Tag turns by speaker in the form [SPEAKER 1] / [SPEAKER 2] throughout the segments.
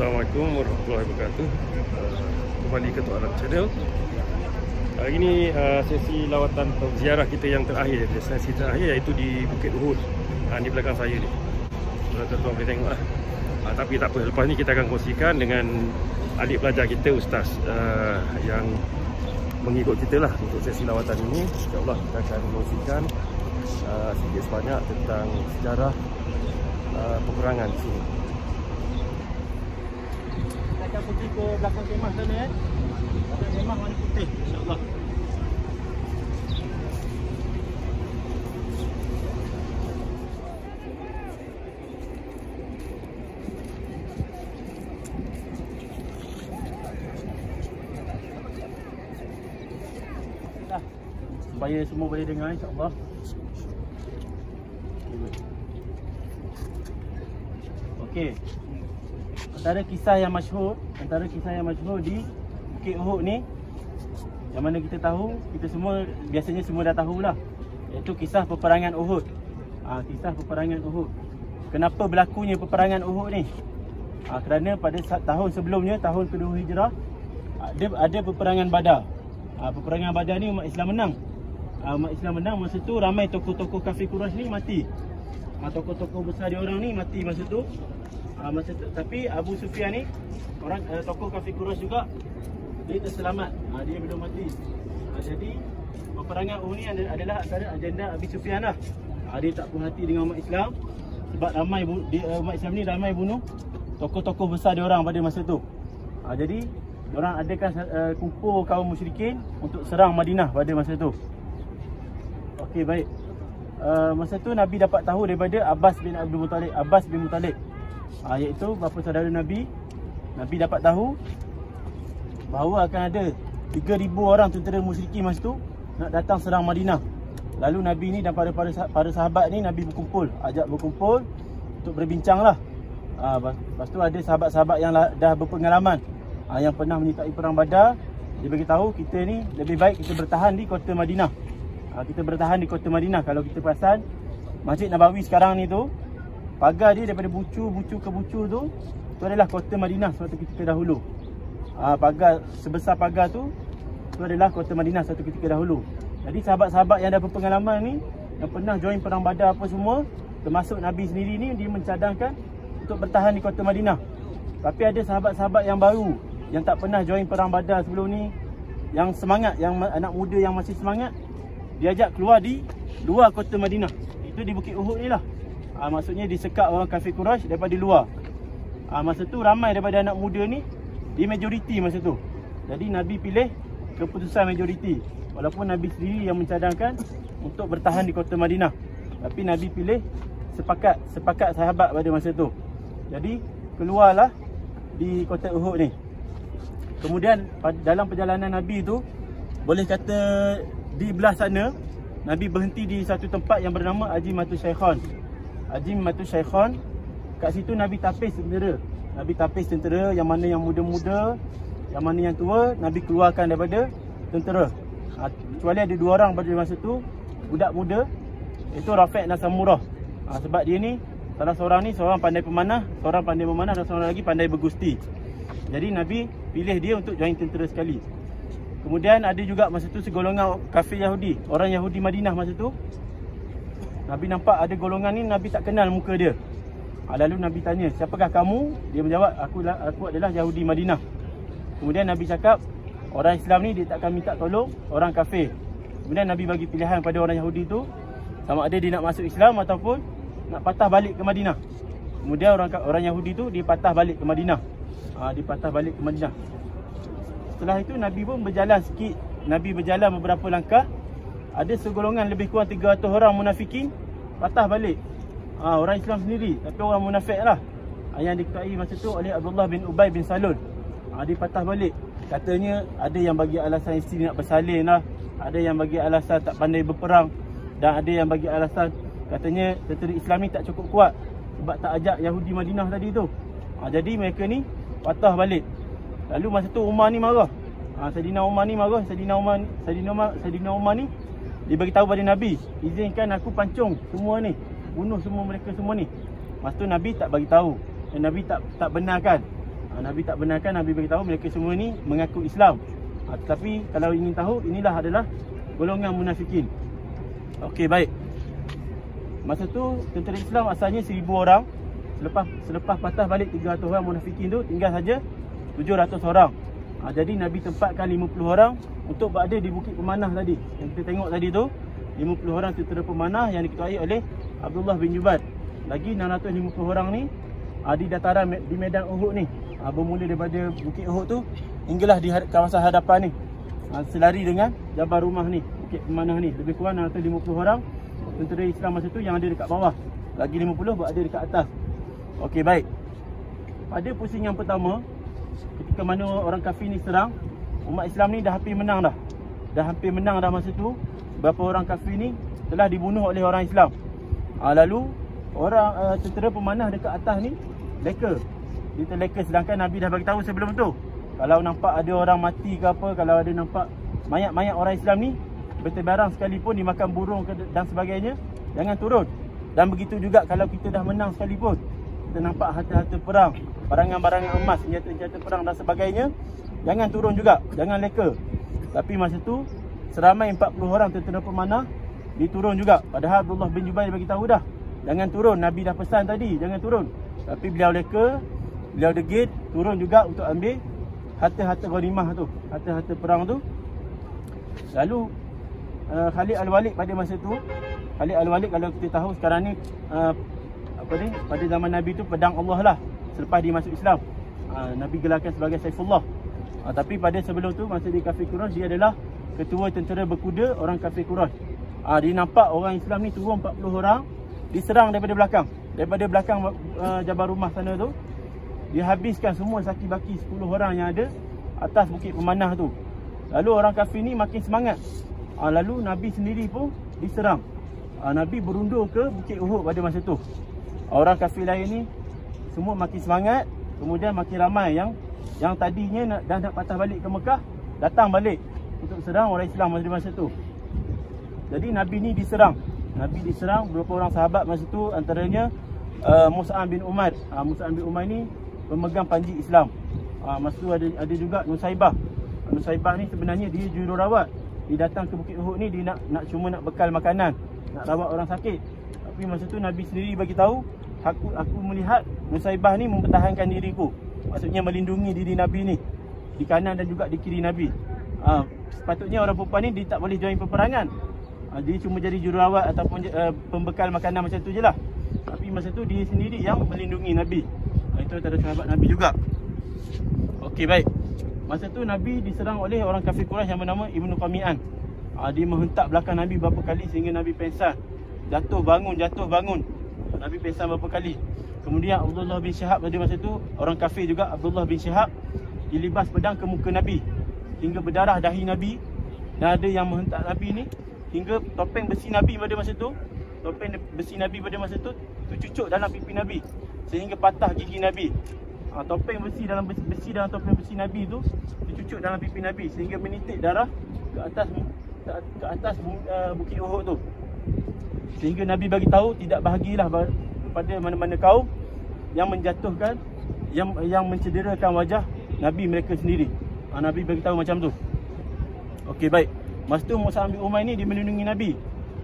[SPEAKER 1] Assalamualaikum warahmatullahi wabarakatuh. Kembali ke Tok Alam Channel. Hari ini sesi lawatan ziarah kita yang terakhir, destinasi terakhir, iaitu di Bukit Uhud. Di belakang saya ni, tuan-tuan boleh tengok lah. Tapi tak apa, lepas ni kita akan kongsikan dengan adik pelajar kita, Ustaz, yang mengikut kita lah untuk sesi lawatan ini. InsyaAllah kita akan kongsikan sedikit sebanyak tentang sejarah peperangan di sini.
[SPEAKER 2] Kita akan pergi ke belakang kemah sana, ada kemah warna putih, insyaAllah. Supaya semua boleh dengar, insyaAllah. Okey. Antara kisah yang masyhur di Bukit Uhud ni, yang mana kita tahu, kita semua biasanya semua dah tahulah, iaitu kisah peperangan Uhud. Kisah peperangan Uhud. Kenapa berlakunya peperangan Uhud ni? Kerana pada tahun sebelumnya, tahun kedua Hijrah, ada peperangan Badar. Peperangan Badar ni umat Islam menang. Umat Islam menang. Masa tu ramai tokoh-tokoh kafir Quraisy ni mati. Tokoh-tokoh besar dia orang ni mati masa tu. Tapi Abu Sufyan ni, orang tokoh kafir Quraisy juga, dia terselamat. Dia belum mati. Jadi peperangan Uhud ni adalah antara agenda Abu Sufyan lah. Dia tak puas hati dengan umat Islam, sebab ramai umat Islam ni ramai bunuh tokoh-tokoh besar dia orang pada masa tu. Jadi orang adakan kumpul kaum musyrikin untuk serang Madinah pada masa tu. Okey, baik. Masa tu Nabi dapat tahu daripada Abbas bin Muttalib, iaitu bapa saudara Nabi. Nabi dapat tahu bahawa akan ada 3,000 orang tentera musyrikin masa tu nak datang serang Madinah. Lalu Nabi ni dan para sahabat ni, Nabi ajak berkumpul untuk berbincang lah. Lepas tu ada sahabat-sahabat yang dah berpengalaman, yang pernah menyertai perang Badar. Dia beritahu kita ni lebih baik kita bertahan di kota Madinah. Kita bertahan di kota Madinah. Kalau kita perasan, Masjid Nabawi sekarang ni tu, pagar dia daripada bucu ke bucu tu adalah kota Madinah suatu ketika dahulu. Pagar sebesar pagar tu adalah kota Madinah suatu ketika dahulu. Jadi sahabat-sahabat yang dah berpengalaman ni, yang pernah join perang Badar apa semua, termasuk Nabi sendiri ni, dia mencadangkan untuk bertahan di kota Madinah. Tapi ada sahabat-sahabat yang baru, yang tak pernah join perang Badar sebelum ni, yang semangat, yang anak muda yang masih semangat, diajak keluar di luar kota Madinah. Itu di Bukit Uhud ni lah. Maksudnya disekap orang kafir Quraisy daripada luar. Masa tu ramai daripada anak muda ni, di majoriti masa tu. Jadi Nabi pilih keputusan majoriti. Walaupun Nabi sendiri yang mencadangkan untuk bertahan di kota Madinah, tapi Nabi pilih sepakat sahabat pada masa tu. Jadi keluarlah di kota Uhud ni. Kemudian dalam perjalanan Nabi tu, boleh kata di belah sana, Nabi berhenti di satu tempat yang bernama Ajimatus Syaikhan. Kat situ Nabi tapis tentera. Nabi tapis tentera, yang mana yang muda-muda, yang mana yang tua, Nabi keluarkan daripada tentera. Kecuali ada 2 orang pada masa tu, budak muda, itu Rafi' dan Samurah. Sebab dia ni, salah seorang ni seorang pandai pemanah, dan seorang lagi pandai bergusti. Jadi Nabi pilih dia untuk join tentera sekali. Kemudian ada juga masa tu segolongan kafir Yahudi, orang Yahudi Madinah masa tu. Nabi nampak ada golongan ni, Nabi tak kenal muka dia. Lalu Nabi tanya, siapakah kamu? Dia menjawab, aku adalah Yahudi Madinah. Kemudian Nabi cakap, orang Islam ni dia tak akan minta tolong orang kafir. Kemudian Nabi bagi pilihan pada orang Yahudi tu, sama ada dia nak masuk Islam ataupun nak patah balik ke Madinah. Kemudian orang Yahudi tu dia patah balik ke Madinah. Setelah itu Nabi pun berjalan sikit. Nabi berjalan beberapa langkah, ada segolongan lebih kurang 300 orang munafikin patah balik. Orang Islam sendiri, tapi orang munafik lah, yang diketahui masa tu oleh Abdullah bin Ubay bin Salul. Dia patah balik. Katanya ada yang bagi alasan isteri nak bersalin lah, ada yang bagi alasan tak pandai berperang, dan ada yang bagi alasan katanya tentera Islam ni tak cukup kuat sebab tak ajak Yahudi Madinah tadi tu. Jadi mereka ni patah balik. Lalu masa tu Umar ni marah. Saidina Umar ni marah. Saidina Umar ni dia beritahu pada Nabi, izinkan aku pancung semua ni, bunuh semua mereka semua ni. Masa tu Nabi tak bagi tahu, dan Nabi tak benarkan. Nabi tak benarkan, Nabi beritahu mereka semua ni mengaku Islam. Tetapi kalau ingin tahu, inilah adalah golongan munafikin. Okey, baik. Masa tu tentera Islam asalnya 1000 orang. Selepas patah balik 300 orang munafikin tu, tinggal saja 700 orang. Jadi Nabi tempatkan 50 orang untuk berada di Bukit Pemanah tadi. Yang kita tengok tadi tu, 50 orang tentera pemanah yang diketuai oleh Abdullah bin Jubair. Lagi 650 orang ni di dataran di medan Uhud ni. Bermula daripada Bukit Uhud tu hinggalah di kawasan hadapan ni. Selari dengan Jabal Rumah ni, Bukit Pemanah ni. Lebih kurang 650 orang tentera Islam masa tu yang ada dekat bawah. Lagi 50 berada dekat atas. Okey, baik. Pada pusing yang pertama, ketika mana orang kafir ni serang, umat Islam ni dah hampir menang dah. Dah hampir menang dah masa tu. Berapa orang kafir ni telah dibunuh oleh orang Islam. Lalu orang tentera pemanah dekat atas ni leka. Dia terleka, sedangkan Nabi dah bagi tahu sebelum tu, kalau nampak ada orang mati ke apa, kalau ada nampak mayat-mayat orang Islam ni bertebaran sekalipun, dimakan burung dan sebagainya, jangan turun. Dan begitu juga kalau kita dah menang sekalipun, kita nampak harta-harta perang, barangan-barangan emas, senjata-senjata perang dan sebagainya, jangan turun juga, jangan leka. Tapi masa tu seramai 40 orang tentera pemanah diturun juga. Padahal Abdullah bin Jubair bagi tahu dah, jangan turun. Nabi dah pesan tadi, jangan turun. Tapi beliau leka, beliau degil, turun juga untuk ambil harta-harta ghanimah tu, harta-harta perang tu. Lalu Khalid Al-Walid pada masa tu, Khalid Al-Walid kalau kita tahu sekarang ni pada zaman Nabi tu pedang Allah lah. Selepas dia masuk Islam, Nabi gelarkan sebagai Saifullah. Tapi pada sebelum tu, masa dia kafir Quraisy, dia adalah ketua tentera berkuda orang kafir Quraisy. Dia nampak orang Islam ni turun 40 orang, diserang daripada belakang. Daripada belakang Jabal Rumah sana tu, dia habiskan semua saki baki 10 orang yang ada atas Bukit Pemanah tu. Lalu orang kafir ni makin semangat. Lalu Nabi sendiri pun diserang. Nabi berundur ke Bukit Uhud pada masa tu. Orang kafir lain ni semua makin semangat. Kemudian makin ramai yang tadinya dah nak patah balik ke Mekah, datang balik untuk serang orang Islam pada masa tu. Jadi Nabi ni diserang. Nabi diserang beberapa orang sahabat masa tu, antaranya Mus'ab bin Umair. Mus'ab bin Umair ni pemegang panji Islam. Masa tu ada juga Nusaibah. Nusaibah ni sebenarnya dia jururawat. Dia datang ke Bukit Uhud ni, dia nak cuma nak bekal makanan, nak rawat orang sakit. Tapi masa tu Nabi sendiri bagi tahu, aku melihat Nusaibah ni mempertahankan diriku. Maksudnya melindungi diri Nabi ni di kanan dan juga di kiri Nabi. Sepatutnya orang perempuan ni dia tak boleh join peperangan. Dia cuma jadi jururawat ataupun pembekal makanan macam tu je lah. Tapi masa tu dia sendiri yang melindungi Nabi. Itu antara sahabat Nabi juga. Okey, baik. Masa tu Nabi diserang oleh orang kafir Quraisy yang bernama Ibnu Qami'an. Dia menghentak belakang Nabi beberapa kali sehingga Nabi pengsan. Jatuh bangun. Nabi pengsan beberapa kali. Kemudian Abdullah bin Syihab pada masa tu, orang kafir juga, Abdullah bin Syihab, dilibas pedang ke muka Nabi hingga berdarah dahi Nabi. Dan ada yang menghentak Nabi ni hingga topeng besi Nabi pada masa tu, tercucuk dalam pipi Nabi sehingga patah gigi Nabi. Topeng besi dalam topeng besi Nabi tu tercucuk dalam pipi Nabi sehingga menitik darah ke atas Bukit Uhud tu. Sehingga Nabi bagi tahu, tidak bahagilah kepada mana-mana kaum yang menjatuhkan, yang mencederakan wajah Nabi mereka sendiri. Nabi bagi tahu macam tu. Okey, baik. Masa tu Mus'ab bin Umair ni dia melindungi Nabi.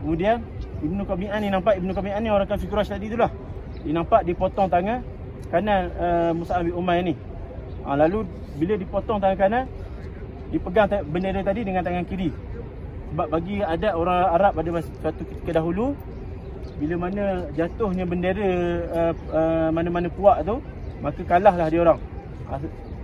[SPEAKER 2] Kemudian Ibnu Qami'an ni nampak, Ibnu Qami'an ni orang kafir Quraisy tadi tu lah. Dia nampak dipotong tangan kanan Mus'ab bin Umair ni. Lalu bila dipotong tangan kanan, dipegang bendera tadi dengan tangan kiri. Sebab bagi adat orang Arab pada suatu ketika dahulu, bila mana jatuhnya bendera mana-mana puak tu, maka kalahlah dia orang.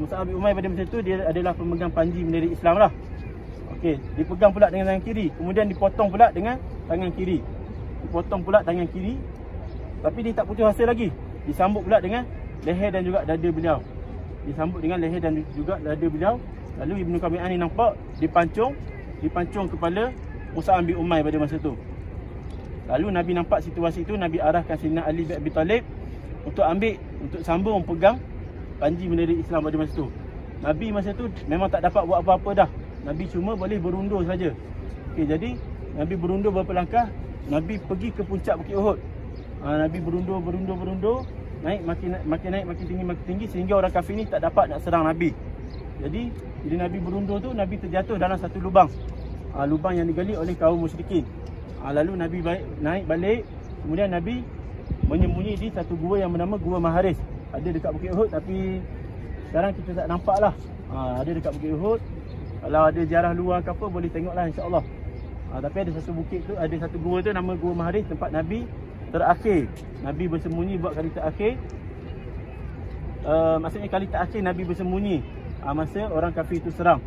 [SPEAKER 2] Mus'ab bin Umair pada masa tu dia adalah pemegang panji bendera Islam lah. Okey, dipegang pula dengan tangan kiri, kemudian dipotong pula dengan tangan kiri. Tapi dia tak putus asa lagi. Disambut pula dengan leher dan juga dada beliau. Lalu Ibnu Qami'an ni nampak dipancung kepala Mus'ab bin Umair pada masa tu. Lalu Nabi nampak situasi itu, Nabi arahkan Sayyidina Ali bin Abi Talib untuk sambung pegang panji bendera Islam pada masa tu. Nabi masa tu memang tak dapat buat apa-apa dah. Nabi cuma boleh berundur saja. Okey, jadi Nabi berundur beberapa langkah, Nabi pergi ke puncak Bukit Uhud. Nabi berundur naik makin tinggi sehingga orang kafir ni tak dapat nak serang Nabi. Jadi bila Nabi berundur tu, Nabi terjatuh dalam satu lubang. Lubang yang digali oleh kaum musyrikin. Lalu Nabi naik balik, kemudian Nabi menyembunyi di satu gua yang bernama Gua Maharis. Ada dekat Bukit Uhud tapi sekarang kita tak nampak lah. Ada dekat Bukit Uhud. Kalau ada ziarah luar ke apa boleh tengoklah insya-Allah. Tapi ada satu bukit tu, ada satu gua tu nama Gua Maharis, tempat Nabi terakhir. Nabi bersembunyi buat kali terakhir. Maksudnya kali terakhir Nabi bersembunyi masa orang kafir itu serang.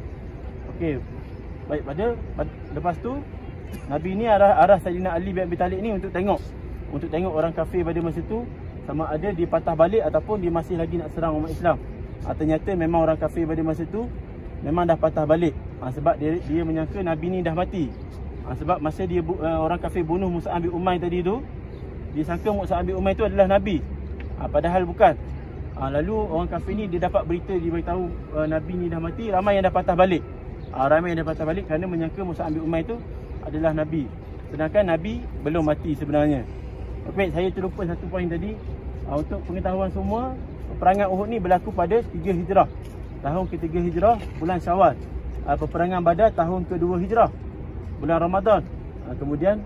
[SPEAKER 2] Okey. Baik, lepas tu Nabi ni arah Sayyidina Ali bin Abi Talib ni untuk tengok orang kafir pada masa tu sama ada dia patah balik ataupun dia masih lagi nak serang umat Islam. Ternyata memang orang kafir pada masa tu memang dah patah balik. Sebab dia menyangka Nabi ni dah mati. Sebab masa dia orang kafir bunuh Mus'ab bin Umair tadi tu, dia sangka Mus'ab bin Umair tu adalah Nabi. Padahal bukan. Lalu orang kafir ni dia dapat berita, dia beritahu Nabi ni dah mati. Ramai yang dah patah balik. Ramai yang dah patah balik kerana menyangka Mus'ab bin Umair tu adalah Nabi. Sedangkan Nabi belum mati sebenarnya. Baik, saya terlupa satu poin tadi. Untuk pengetahuan semua, peperangan Uhud ni berlaku pada 3 Hijrah. Tahun ke-3 Hijrah, bulan Syawal. Peperangan Badar tahun ke-2 Hijrah, bulan Ramadan. Kemudian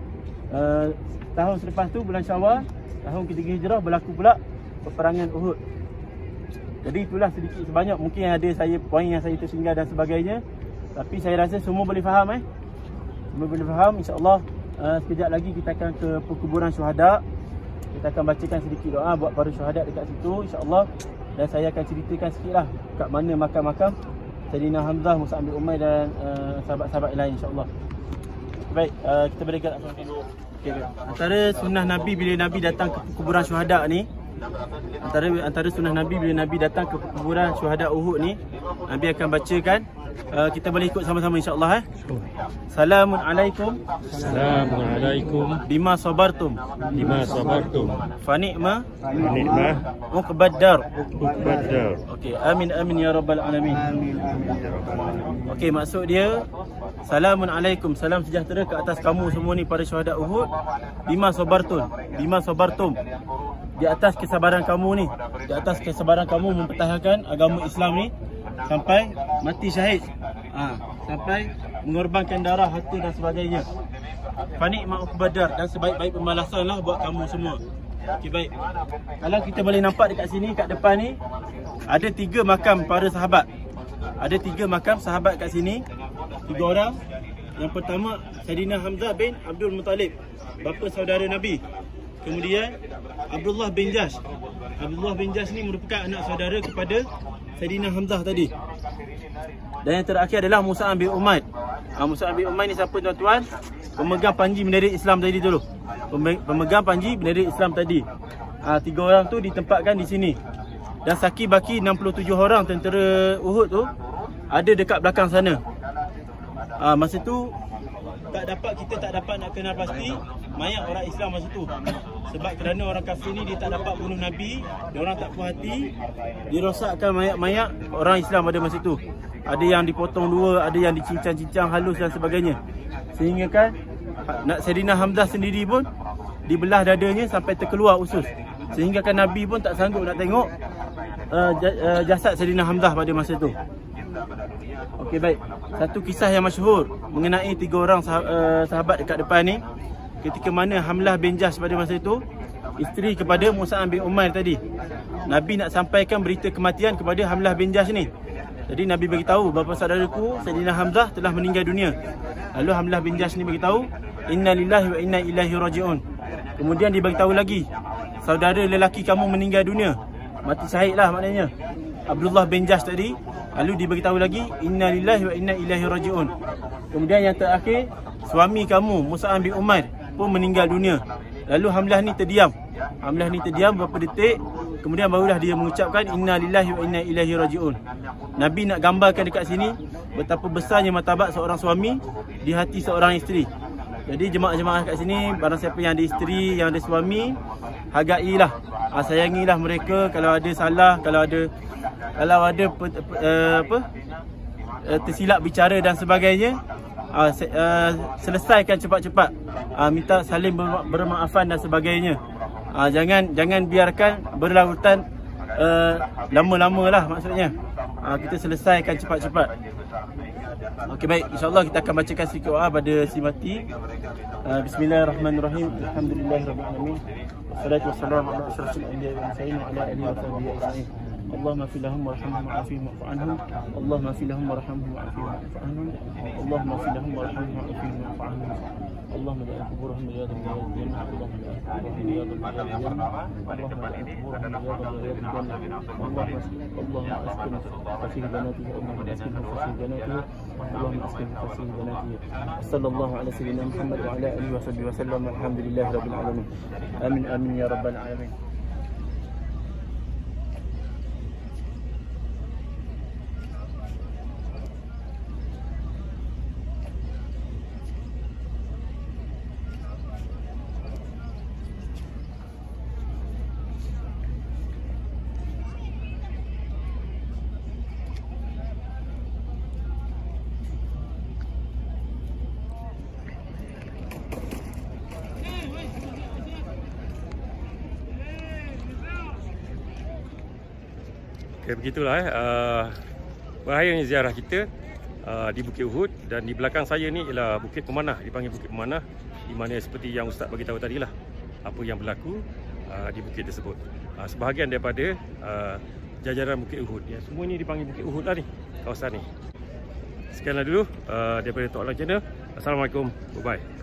[SPEAKER 2] tahun selepas tu bulan Syawal, tahun ke-3 Hijrah berlaku pula peperangan Uhud. Jadi itulah sedikit sebanyak, mungkin ada poin yang saya tertinggal dan sebagainya. Tapi saya rasa semua boleh faham Semua boleh faham. InsyaAllah sekejap lagi kita akan ke perkuburan syuhada. Kita akan bacakan sedikit doa buat para syuhada dekat situ insya-Allah. Dan saya akan ceritakan sikitlah kat mana makam-makam Sayyidina Hamzah, Mus'ab bin Umair dan sahabat-sahabat lain insya-Allah. Baik, kita berikan dulu. Okey. Antara sunnah Nabi bila Nabi datang ke kuburan syuhada ni, antara sunnah Nabi bila Nabi datang ke kuburan syuhada Uhud ni, Nabi akan bacakan, kita boleh ikut sama-sama insya-Allah. Assalamun alaikum.
[SPEAKER 1] Assalamun alaikum.
[SPEAKER 2] Bima sabartum. Fa ni'ma uqbaddar. Okey, amin amin ya rabbal alamin. Okey, maksud dia Assalamun alaikum, salam sejahtera ke atas kamu semua ni para syuhada Uhud. Bima sabartum. Di atas kesabaran kamu ni, di atas kesabaran kamu mempertahankan agama Islam ni sampai mati syahid. Sampai mengorbankan darah, harta dan sebagainya. Fani ma'uqbadar, dan sebaik-baik pembalasan lah buat kamu semua. Okey, baik. Kalau kita boleh nampak dekat sini, kat depan ni ada 3 makam para sahabat. Ada 3 makam sahabat kat sini, 3 orang. Yang pertama Sayyidina Hamzah bin Abdul Muttalib, bapa saudara Nabi. Kemudian Abdullah bin Jahsh. Abdullah bin Jahsh ni merupakan anak saudara kepada Sayyidina Hamzah tadi. Dan yang terakhir adalah Mus'ab bin Umair. Mus'ab bin Umair ni siapa tuan-tuan? Pemegang panji bendera Islam tadi dulu. Pemegang panji bendera Islam tadi. 3 orang tu ditempatkan di sini. Dan saki baki 67 orang tentera Uhud tu ada dekat belakang sana. Masa tu kita tak dapat nak kenal pasti mayat orang Islam masa tu. Sebab kerana orang kafir ni dia tak dapat bunuh Nabi, dia orang tak puas hati, dia rosakkan mayat-mayat orang Islam pada masa tu. Ada yang dipotong 2, ada yang dicincang-cincang halus dan sebagainya. Sehingga kan Sayyidina Hamzah sendiri pun dibelah dadanya sampai terkeluar usus. Sehingga kan Nabi pun tak sanggup nak tengok jasad Sayyidina Hamzah pada masa tu. Okey, baik. Satu kisah yang masyhur mengenai 3 orang sahabat dekat depan ni, ketika mana Hamlah bin Jahsh pada masa itu isteri kepada Mus'ab bin Umair tadi. Nabi nak sampaikan berita kematian kepada Hamlah bin Jahsh ni. Jadi Nabi beritahu, bapa saudaraku Sayyidina Hamzah telah meninggal dunia. Lalu Hamlah bin Jahsh ni beritahu, inna lillahi wa inna ilaihi raji'un. Kemudian dia beritahu lagi, saudara lelaki kamu meninggal dunia, mati syahid lah maknanya, Abdullah bin Jahsh tadi. Lalu diberitahu lagi, inna lillahi wa inna ilaihi raji'un. Kemudian yang terakhir, suami kamu Mus'ab bin Umair pun meninggal dunia. Lalu Hamlah ni terdiam. Hamlah ni terdiam beberapa detik, kemudian barulah dia mengucapkan inna lillahi wa inna ilaihi raji'un. Nabi nak gambarkan dekat sini betapa besarnya martabat seorang suami di hati seorang isteri. Jadi jemaah-jemaah kat sini, barang siapa yang ada isteri, yang ada suami, hargailah, sayangilah mereka. Kalau ada salah, kalau ada tersilap bicara dan sebagainya, selesaikan cepat-cepat. Minta saling bermaafan dan sebagainya. Jangan biarkan berlarutan lama-lama lah maksudnya. Kita selesaikan cepat-cepat. Okey, baik, insyaAllah kita akan bacakan sedikit doa pada si mati. Bismillahirrahmanirrahim. Alhamdulillahirrahmanirrahim. Wassalatu wassalamu ala asyrafil anbiya'i wal mursalin wa ala alihi wa sahbihi ajma'in. اللهم اغفر لهم وارحمهم وعافهم واعف عنهم. اللهم اغفر لهم وارحمهم وعافهم واعف عنهم. اللهم اغفر لهم وارحمهم وعافهم واعف عنهم. اللهم اجعل قبورهم رياضا من رياض الجنة. اللهم اجعل قبورهم رياضا من رياض الجنة. اللهم اجعل قبورهم رياضا من رياض الجنة. اللهم اسكن فسيح بناته. اللهم اسكن فسيح بناته. اللهم اسكن فسيح بناته. صلى الله على سيدنا محمد وعلى اله وصحبه وسلم. الحمد لله رب العالمين. امين امين يا رب العالمين.
[SPEAKER 1] Okay, begitulah berakhirnya ziarah kita di Bukit Uhud. Dan di belakang saya ni ialah Bukit Pemanah, dipanggil Bukit Pemanah, di mana seperti yang Ustaz bagi tahu tadilah apa yang berlaku di bukit tersebut. Sebahagian daripada jajaran Bukit Uhud ya, semua ni dipanggil Bukit Uhud lah ni, kawasan ni. Sekianlah dulu daripada Tok Alang Channel. Assalamualaikum, bye bye.